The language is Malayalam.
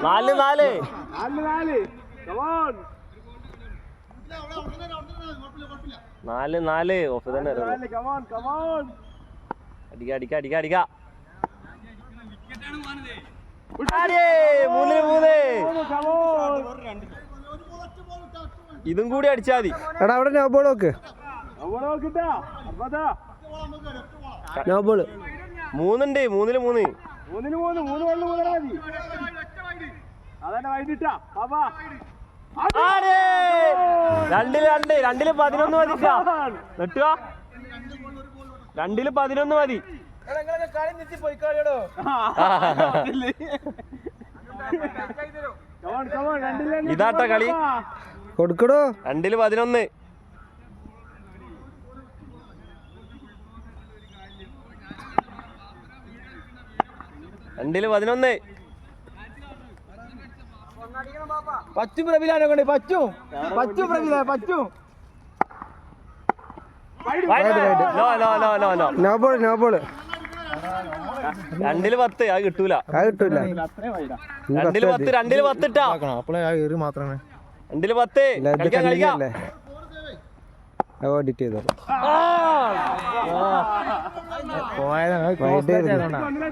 നാല് നാല് നാല് നാല് ഓഫ് തന്നെ അടിക്ക അടിക്ക അടിക്ക അടിക്ക മൂന്നിന് മൂന്ന് ഇതും കൂടി അടിച്ചാ മതി. എടാ അവിടെ നോ ബോൾ നോക്ക്. നോ ബോൾ മൂന്നുണ്ട് മൂന്നില് മൂന്ന് രണ്ടില് രണ്ട് രണ്ടില് 11 മതി നെട്ടുക. രണ്ടില് 11 മതി. ഇതാട്ട കളി കൊടുക്കടോ. രണ്ടില് 11 രണ്ടില് 11 പറ്റും പ്രബിലാനെ കൊണ്ട് പറ്റും പ്രബില പറ്റും. No ball no ball. രണ്ടില് 10 അത് കിട്ടൂല. രണ്ടില് 10 രണ്ടില് 10 ഇട്ടാ മാത്രമേ 2 10 കളിക്കാം കളിക്കാം. എഡിറ്റ് ചെയ്തോ.